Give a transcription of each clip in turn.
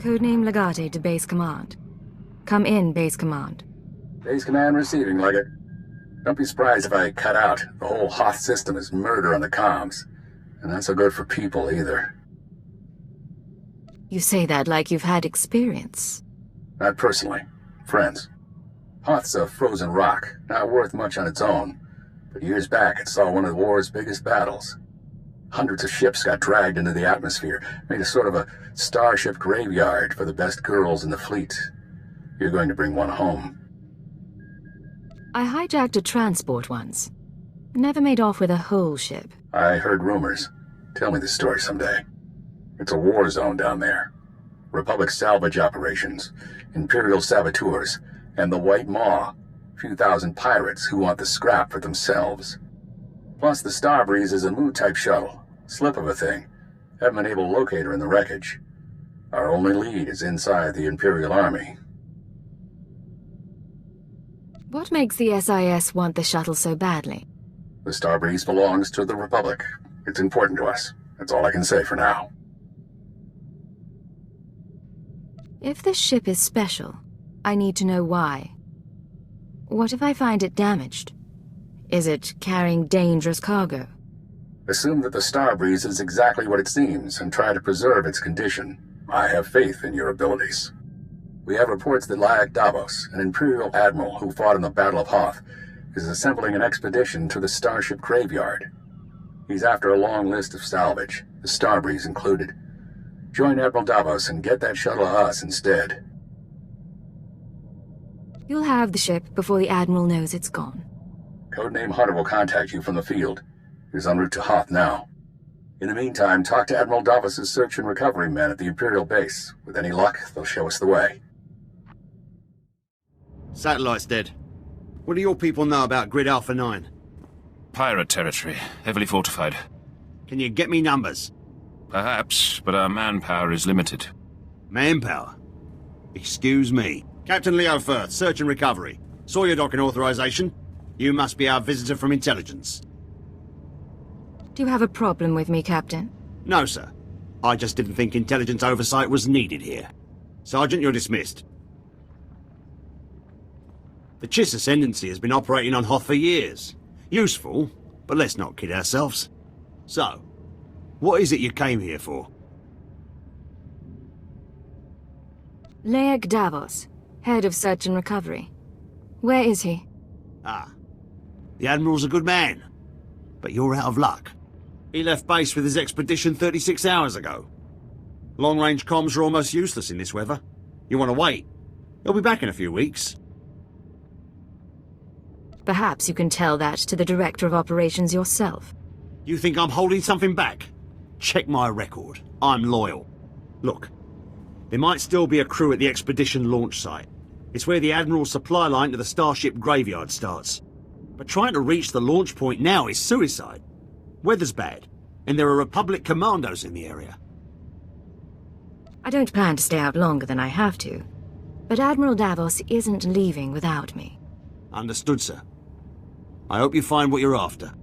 Codename Legate to Base Command. Come in, Base Command. Base Command receiving, Legate. Don't be surprised if I cut out. The whole Hoth system is murder on the comms. And not so good for people, either. You say that like you've had experience. Not personally. Friends. Hoth's a frozen rock, not worth much on its own. But years back, it saw one of the war's biggest battles. Hundreds of ships got dragged into the atmosphere, made a sort of a starship graveyard for the best girls in the fleet. You're going to bring one home. I hijacked a transport once. Never made off with a whole ship. I heard rumors. Tell me the story someday. It's a war zone down there. Republic salvage operations, Imperial saboteurs, and the White Maw. Few thousand pirates who want the scrap for themselves. Plus the Starbreeze is a Mu-type shuttle. Slip of a thing. Haven't been able to locate her in the wreckage. Our only lead is inside the Imperial Army. What makes the SIS want the shuttle so badly? The Starbreeze belongs to the Republic. It's important to us. That's all I can say for now. If the ship is special, I need to know why. What if I find it damaged? Is it carrying dangerous cargo? Assume that the Starbreeze is exactly what it seems and try to preserve its condition. I have faith in your abilities. We have reports that Lyak Davos, an Imperial admiral who fought in the Battle of Hoth, is assembling an expedition to the starship graveyard. He's after a long list of salvage, the Starbreeze included. Join Admiral Davos and get that shuttle to us instead. You'll have the ship before the Admiral knows it's gone. Codename Hunter will contact you from the field. He's en route to Hoth now. In the meantime, talk to Admiral Davos' search and recovery men at the Imperial base. With any luck, they'll show us the way. Satellite's dead. What do your people know about Grid Alpha 9? Pirate territory, heavily fortified. Can you get me numbers? Perhaps, but our manpower is limited. Manpower? Excuse me. Captain Leo Firth, search and recovery. Saw your docking authorization. You must be our visitor from intelligence. Do you have a problem with me, Captain? No, sir. I just didn't think intelligence oversight was needed here. Sergeant, you're dismissed. The Chiss Ascendancy has been operating on Hoth for years. Useful, but let's not kid ourselves. So, what is it you came here for? Lyak Davos, head of search and recovery. Where is he? Ah, the Admiral's a good man, but you're out of luck. He left base with his expedition 36 hours ago. Long-range comms are almost useless in this weather. You want to wait? He'll be back in a few weeks. Perhaps you can tell that to the Director of Operations yourself. You think I'm holding something back? Check my record. I'm loyal. Look, there might still be a crew at the expedition launch site. It's where the Admiral's supply line to the Starship graveyard starts. But trying to reach the launch point now is suicide. Weather's bad, and there are Republic commandos in the area. I don't plan to stay out longer than I have to, but Admiral Davos isn't leaving without me. Understood, sir. I hope you find what you're after.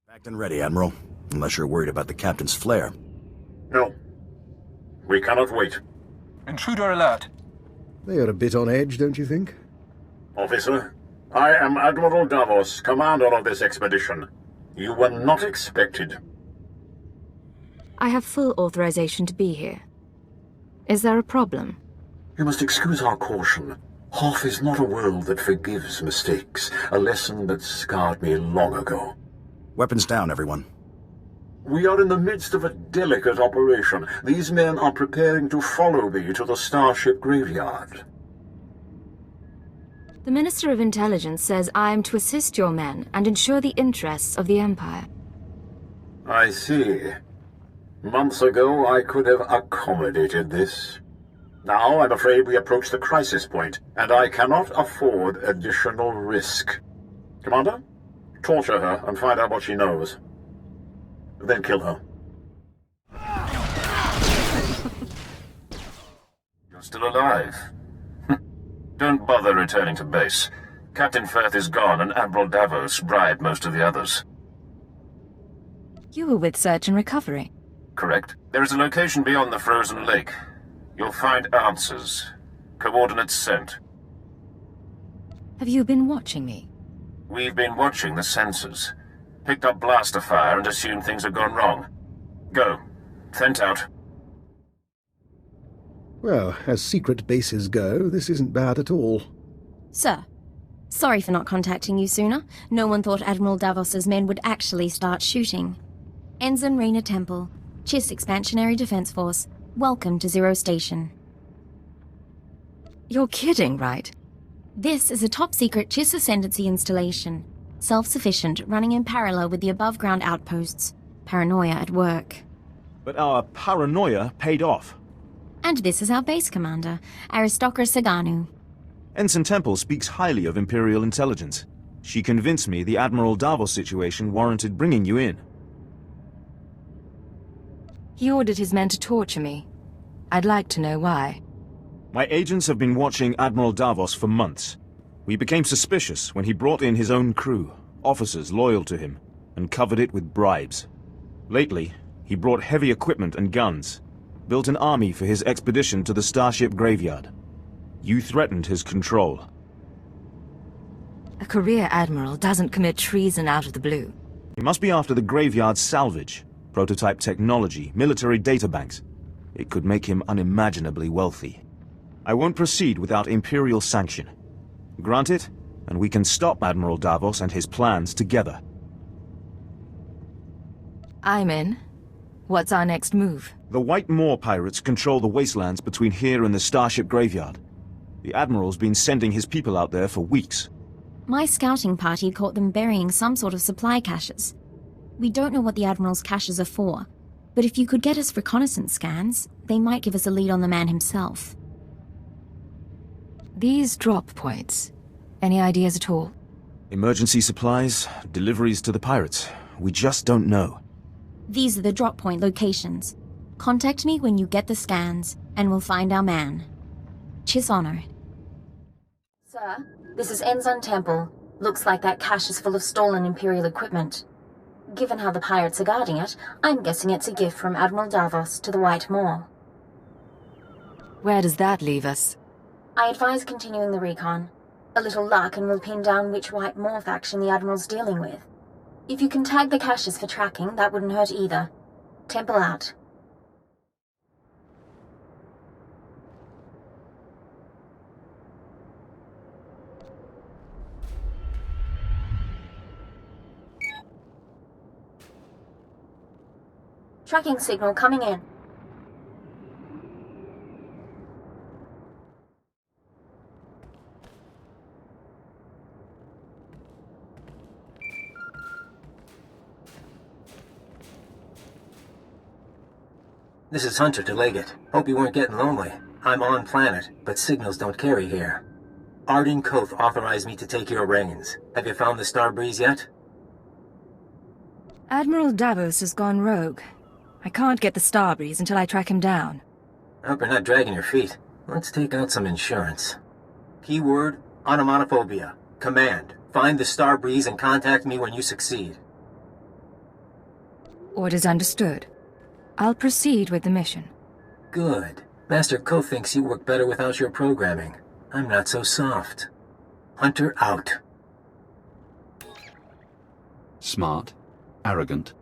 Packed and ready, Admiral. Unless you're worried about the captain's flare. No. We cannot wait. Intruder alert. They are a bit on edge, don't you think? Officer, I am Admiral Davos, commander of this expedition. You were not expected. I have full authorization to be here. Is there a problem? You must excuse our caution. Hoth is not a world that forgives mistakes, a lesson that scarred me long ago. Weapons down, everyone. We are in the midst of a delicate operation. These men are preparing to follow me to the Starship graveyard. The Minister of Intelligence says I am to assist your men and ensure the interests of the Empire. I see. Months ago, I could have accommodated this. Now, I'm afraid we approach the crisis point, and I cannot afford additional risk. Commander, torture her and find out what she knows. Then kill her. You're still alive. Don't bother returning to base. Captain Firth is gone, and Admiral Davos bribed most of the others. You were with Search and Recovery. Correct. There is a location beyond the frozen lake. You'll find answers. Coordinates sent. Have you been watching me? We've been watching the sensors. Picked up blaster fire and assumed things had gone wrong. Go. Sent out. Well, as secret bases go, this isn't bad at all. Sir, sorry for not contacting you sooner. No one thought Admiral Davos's men would actually start shooting. Ensign Rena Temple, Chiss Expansionary Defense Force. Welcome to Zero Station. You're kidding, right? This is a top-secret Chiss Ascendancy installation. Self-sufficient, running in parallel with the above-ground outposts. Paranoia at work. But our paranoia paid off. And this is our base commander, Aristocra Saganu. Ensign Temple speaks highly of Imperial intelligence. She convinced me the Admiral Davos situation warranted bringing you in. He ordered his men to torture me. I'd like to know why. My agents have been watching Admiral Davos for months. We became suspicious when he brought in his own crew, officers loyal to him, and covered it with bribes. Lately, he brought heavy equipment and guns, built an army for his expedition to the Starship Graveyard. You threatened his control. A career admiral doesn't commit treason out of the blue. He must be after the Graveyard's salvage, prototype technology, military databanks. It could make him unimaginably wealthy. I won't proceed without Imperial sanction. Grant it, and we can stop Admiral Davos and his plans together. I'm in. What's our next move? The White Moor pirates control the wastelands between here and the Starship Graveyard. The Admiral's been sending his people out there for weeks. My scouting party caught them burying some sort of supply caches. We don't know what the Admiral's caches are for, but if you could get us reconnaissance scans, they might give us a lead on the man himself. These drop points. Any ideas at all? Emergency supplies, deliveries to the pirates. We just don't know. These are the drop point locations. Contact me when you get the scans, and we'll find our man. Chiss Honor. Sir, this is Ensign Temple. Looks like that cache is full of stolen Imperial equipment. Given how the pirates are guarding it, I'm guessing it's a gift from Admiral Davos to the White Moor. Where does that leave us? I advise continuing the recon. A little luck and we'll pin down which White Moor faction the Admiral's dealing with. If you can tag the caches for tracking, that wouldn't hurt either. Temple out. Tracking signal coming in. This is Hunter to Leggett. Hope you weren't getting lonely. I'm on planet, but signals don't carry here. Arden Hoth authorized me to take your reins. Have you found the Starbreeze yet? Admiral Davos has gone rogue. I can't get the Starbreeze until I track him down. I hope you're not dragging your feet. Let's take out some insurance. Keyword, onomatophobia. Command, find the Starbreeze and contact me when you succeed. Orders understood. I'll proceed with the mission. Good. Master Ko thinks you work better without your programming. I'm not so soft. Hunter out. Smart, arrogant,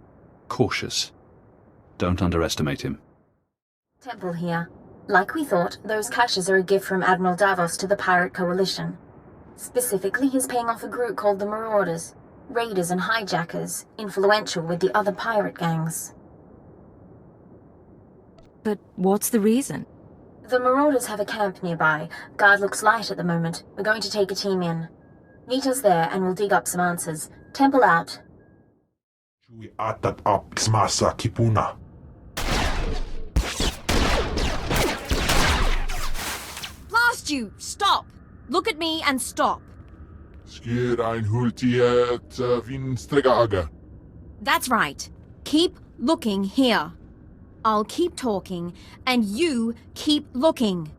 cautious. Don't underestimate him. Temple here. Like we thought, those caches are a gift from Admiral Davos to the Pirate Coalition. Specifically, he's paying off a group called the Marauders. Raiders and hijackers, influential with the other pirate gangs. But what's the reason? The Marauders have a camp nearby. Guard looks light at the moment. We're going to take a team in. Meet us there and we'll dig up some answers. Temple out. Past you! Stop! Look at me and stop. That's right. Keep looking here. I'll keep talking, and you keep looking.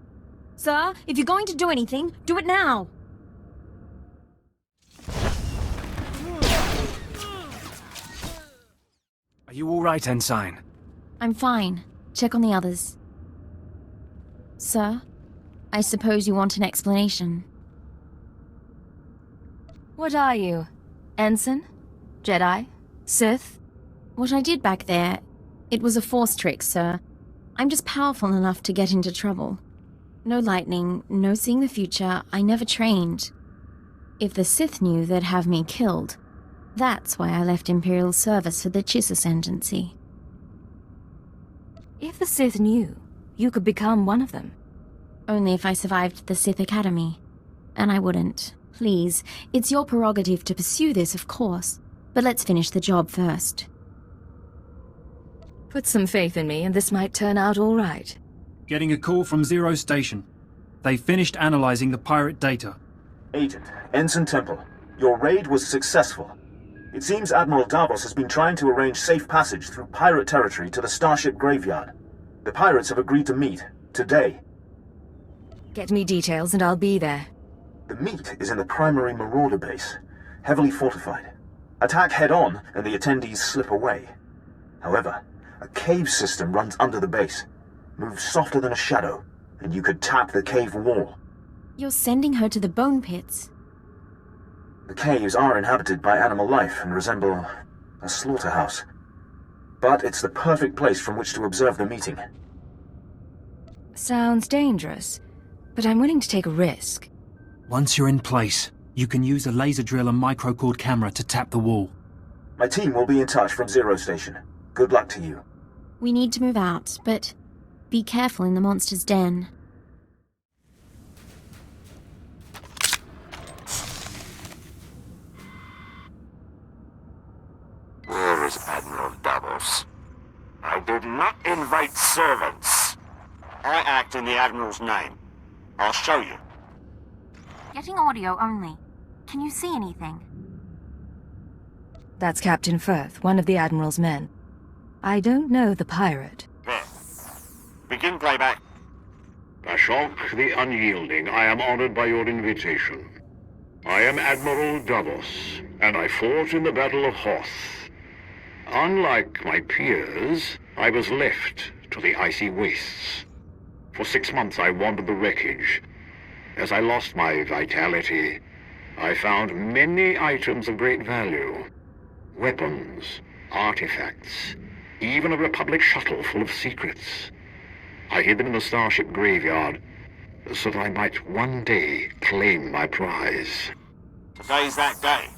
Sir, if you're going to do anything, do it now. Are you all right, Ensign? I'm fine. Check on the others. Sir, I suppose you want an explanation. What are you? Ensign? Jedi? Sith? What I did back there, it was a force trick, sir. I'm just powerful enough to get into trouble. No lightning, no seeing the future, I never trained. If the Sith knew, they'd have me killed. That's why I left Imperial service for the Chiss Ascendancy. If the Sith knew, you could become one of them. Only if I survived the Sith Academy. And I wouldn't. Please, it's your prerogative to pursue this, of course. But let's finish the job first. Put some faith in me and this might turn out all right. Getting a call from Zero Station. They finished analyzing the pirate data. Agent, Ensign Temple, your raid was successful. It seems Admiral Davos has been trying to arrange safe passage through pirate territory to the Starship Graveyard. The pirates have agreed to meet, today. Get me details and I'll be there. The meet is in the primary Marauder base, heavily fortified. Attack head-on and the attendees slip away. However, a cave system runs under the base. Moves softer than a shadow, and you could tap the cave wall. You're sending her to the bone pits. The caves are inhabited by animal life and resemble a slaughterhouse. But it's the perfect place from which to observe the meeting. Sounds dangerous, but I'm willing to take a risk. Once you're in place, you can use a laser drill and microcord camera to tap the wall. My team will be in touch from Zero Station. Good luck to you. We need to move out, but be careful in the monster's den. Where is Admiral Davos? I did not invite servants. I act in the Admiral's name. I'll show you. Getting audio only. Can you see anything? That's Captain Firth, one of the Admiral's men. I don't know the pirate. There. Begin playback. Ashok the Unyielding, I am honored by your invitation. I am Admiral Davos, and I fought in the Battle of Hoth. Unlike my peers, I was left to the icy wastes. For 6 months I wandered the wreckage. As I lost my vitality, I found many items of great value. Weapons, artifacts, even a Republic Shuttle full of secrets. I hid them in the Starship Graveyard, so that I might one day claim my prize. Today's that day.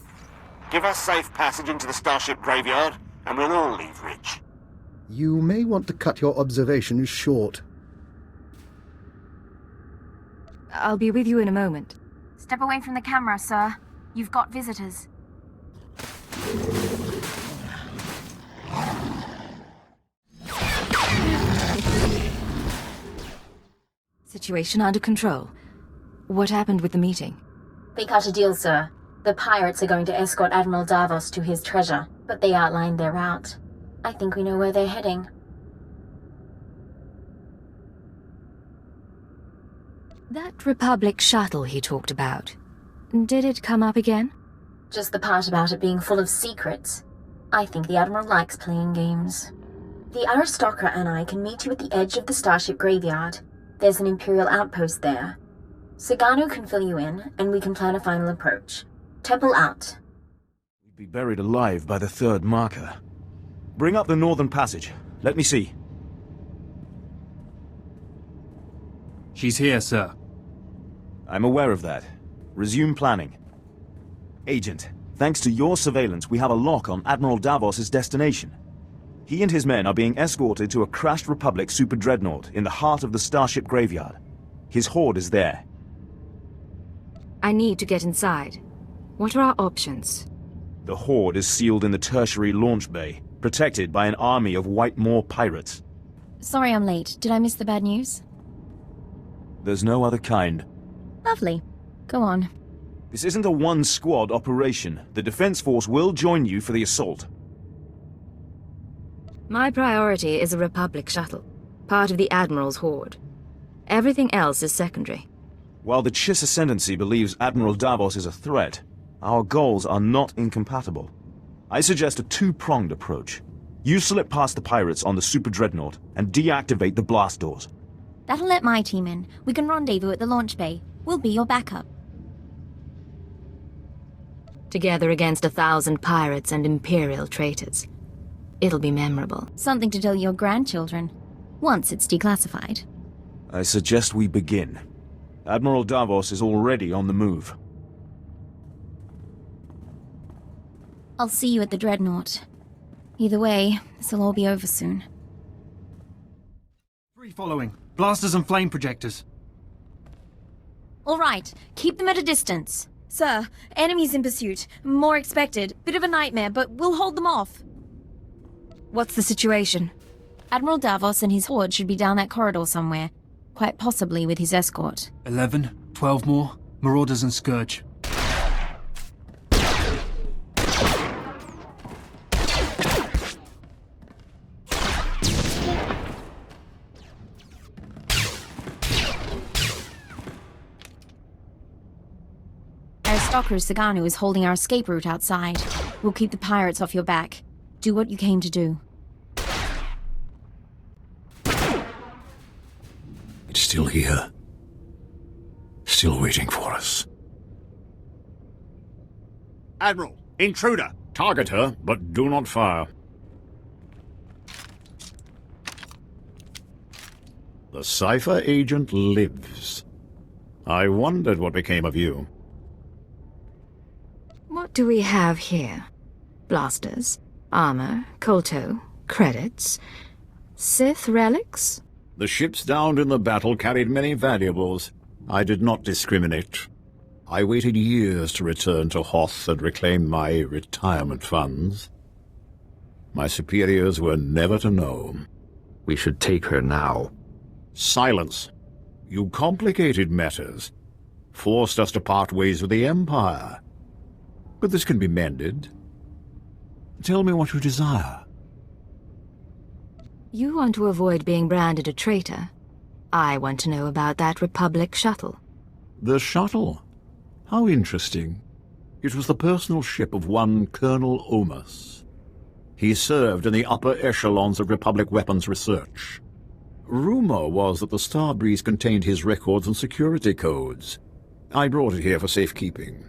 Give us safe passage into the Starship Graveyard, and we'll all leave rich. You may want to cut your observations short. I'll be with you in a moment. Step away from the camera, sir. You've got visitors. Situation under control. What happened with the meeting? They cut a deal, sir. The pirates are going to escort Admiral Davos to his treasure, but they outlined their route. I think we know where they're heading. That Republic Shuttle he talked about. Did it come up again? Just the part about it being full of secrets. I think the Admiral likes playing games. The aristocrat and I can meet you at the edge of the Starship Graveyard. There's an Imperial outpost there. Sagano can fill you in, and we can plan a final approach. Temple out. We'd be buried alive by the third marker. Bring up the northern passage. Let me see. She's here, sir. I'm aware of that. Resume planning. Agent, thanks to your surveillance, we have a lock on Admiral Davos's destination. He and his men are being escorted to a crashed Republic super dreadnought in the heart of the Starship Graveyard. His horde is there. I need to get inside. What are our options? The horde is sealed in the tertiary launch bay, protected by an army of White Moor pirates. Sorry I'm late. Did I miss the bad news? There's no other kind. Lovely. Go on. This isn't a one-squad operation. The Defense Force will join you for the assault. My priority is a Republic Shuttle, part of the Admiral's horde. Everything else is secondary. While the Chiss Ascendancy believes Admiral Davos is a threat, our goals are not incompatible. I suggest a two-pronged approach. You slip past the pirates on the super dreadnought and deactivate the blast doors. That'll let my team in. We can rendezvous at the launch bay. We'll be your backup. Together against 1,000 pirates and Imperial traitors. It'll be memorable. Something to tell your grandchildren. Once it's declassified. I suggest we begin. Admiral Davos is already on the move. I'll see you at the Dreadnought. Either way, this'll all be over soon. 3 following. Blasters and flame projectors. All right, keep them at a distance. Sir, enemies in pursuit. More expected. Bit of a nightmare, but we'll hold them off. What's the situation? Admiral Davos and his horde should be down that corridor somewhere. Quite possibly with his escort. 11, 12 more. Marauders and Scourge. Aristocrat Saganu is holding our escape route outside. We'll keep the pirates off your back. Do what you came to do. It's still here. Still waiting for us. Admiral, intruder! Target her, but do not fire. The Cipher agent lives. I wondered what became of you. What do we have here? Blasters, armor, kolto, credits, Sith relics? The ships downed in the battle carried many valuables. I did not discriminate. I waited years to return to Hoth and reclaim my retirement funds. My superiors were never to know. We should take her now. Silence. You complicated matters. Forced us to part ways with the Empire. But this can be mended. Tell me what you desire. You want to avoid being branded a traitor. I want to know about that Republic Shuttle. The shuttle? How interesting. It was the personal ship of one Colonel Omas. He served in the upper echelons of Republic weapons research. Rumor was that the Starbreeze contained his records and security codes. I brought it here for safekeeping.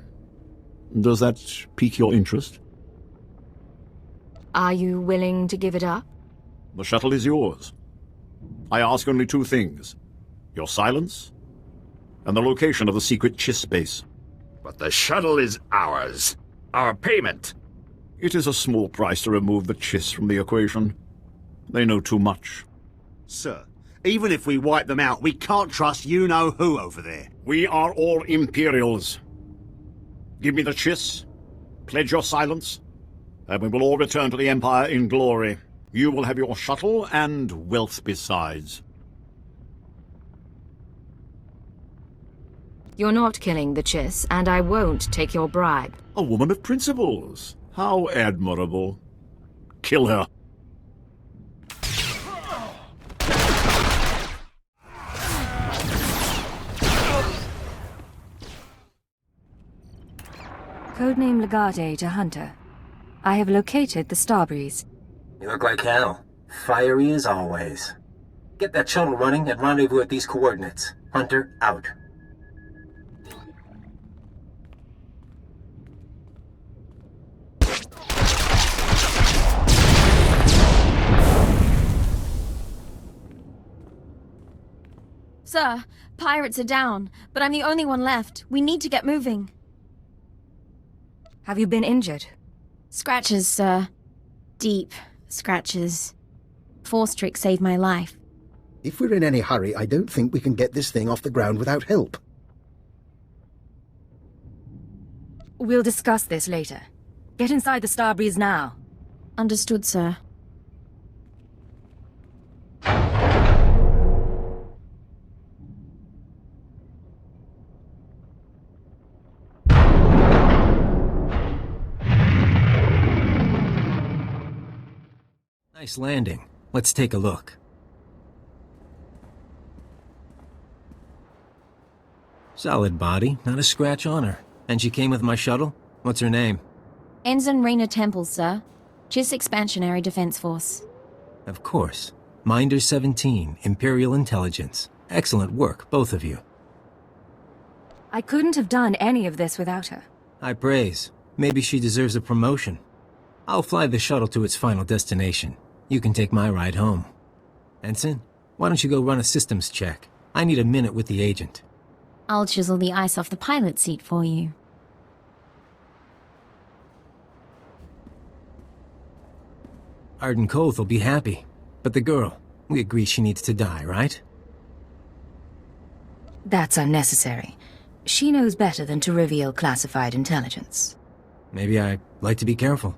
Does that pique your interest? Are you willing to give it up? The shuttle is yours. I ask only 2 things. Your silence, and the location of the secret Chiss base. But the shuttle is ours. Our payment. It is a small price to remove the Chiss from the equation. They know too much. Sir, even if we wipe them out, we can't trust you-know-who over there. We are all Imperials. Give me the Chiss, pledge your silence, and we will all return to the Empire in glory. You will have your shuttle and wealth besides. You're not killing the Chiss, and I won't take your bribe. A woman of principles. How admirable. Kill her. Codename Legate to Hunter. I have located the Starbreeze. You look like hell. Fiery as always. Get that shuttle running and rendezvous at these coordinates. Hunter, out. Sir, pirates are down, but I'm the only one left. We need to get moving. Have you been injured? Scratches, sir. Deep scratches. Force trick saved my life. If we're in any hurry, I don't think we can get this thing off the ground without help. We'll discuss this later. Get inside the Starbreeze now. Understood, sir. Nice landing. Let's take a look. Solid body, not a scratch on her. And she came with my shuttle? What's her name? Ensign Raina Temple, sir. Chiss Expansionary Defense Force. Of course. Minder 17, Imperial Intelligence. Excellent work, both of you. I couldn't have done any of this without her. High praise. Maybe she deserves a promotion. I'll fly the shuttle to its final destination. You can take my ride home. Ensign, why don't you go run a systems check? I need a minute with the agent. I'll chisel the ice off the pilot seat for you. Arden Hoth will be happy. But the girl, we agree she needs to die, right? That's unnecessary. She knows better than to reveal classified intelligence. Maybe I'd like to be careful.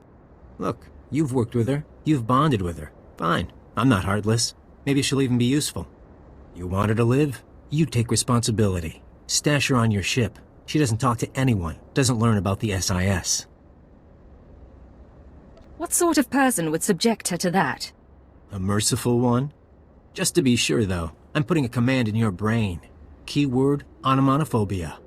Look, you've worked with her. You've bonded with her. Fine. I'm not heartless. Maybe she'll even be useful. You want her to live? You take responsibility. Stash her on your ship. She doesn't talk to anyone, doesn't learn about the SIS. What sort of person would subject her to that? A merciful one? Just to be sure, though, I'm putting a command in your brain. Keyword, onomatophobia.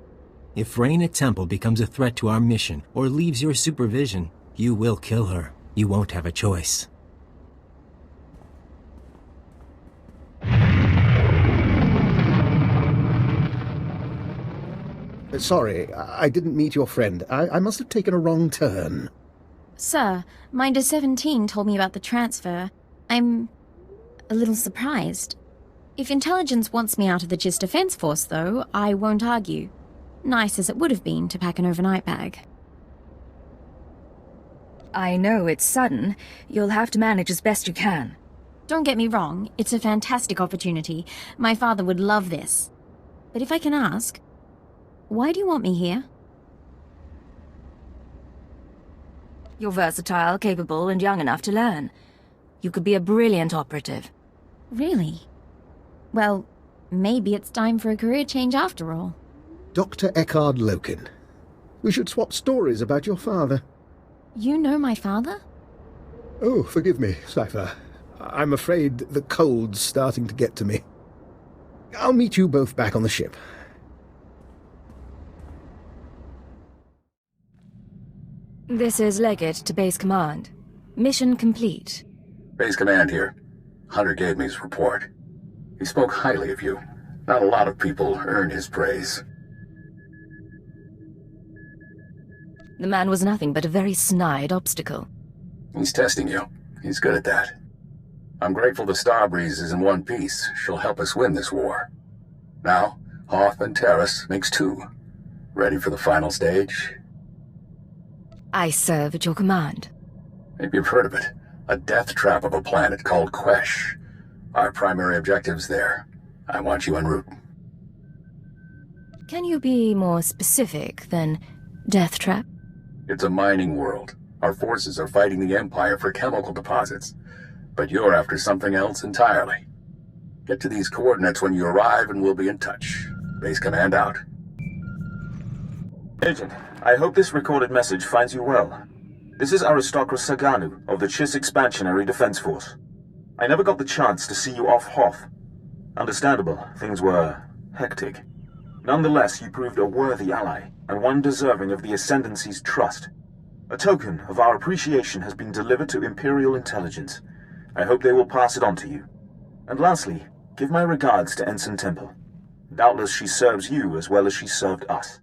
If Raina Temple becomes a threat to our mission or leaves your supervision, you will kill her. You won't have a choice. Sorry, I didn't meet your friend. I must have taken a wrong turn. Sir, Minder 17 told me about the transfer. I'm a little surprised. If intelligence wants me out of the Chiss Defense Force, though, I won't argue. Nice as it would have been to pack an overnight bag. I know it's sudden. You'll have to manage as best you can. Don't get me wrong, it's a fantastic opportunity. My father would love this. But if I can ask, why do you want me here? You're versatile, capable, and young enough to learn. You could be a brilliant operative. Really? Well, maybe it's time for a career change after all. Dr. Eckhard Loken. We should swap stories about your father. You know my father? Oh, forgive me, Cipher. I'm afraid the cold's starting to get to me. I'll meet you both back on the ship. This is Leggett to Base Command. Mission complete. Base Command here. Hunter gave me his report. He spoke highly of you. Not a lot of people earn his praise. The man was nothing but a very snide obstacle. He's testing you. He's good at that. I'm grateful the Starbreeze is in one piece. She'll help us win this war. Now, Hoth and Terrace makes two. Ready for the final stage? I serve at your command. Maybe you've heard of it. A death trap of a planet called Quesh. Our primary objective's there. I want you en route. Can you be more specific than death trap? It's a mining world. Our forces are fighting the Empire for chemical deposits. But you're after something else entirely. Get to these coordinates when you arrive and we'll be in touch. Base Command out. Agent, I hope this recorded message finds you well. This is Aristocrus Saganu of the Chiss Expansionary Defense Force. I never got the chance to see you off Hoth. Understandable, things were hectic. Nonetheless, you proved a worthy ally, and one deserving of the Ascendancy's trust. A token of our appreciation has been delivered to Imperial intelligence. I hope they will pass it on to you. And lastly, give my regards to Ensign Temple. Doubtless she serves you as well as she served us.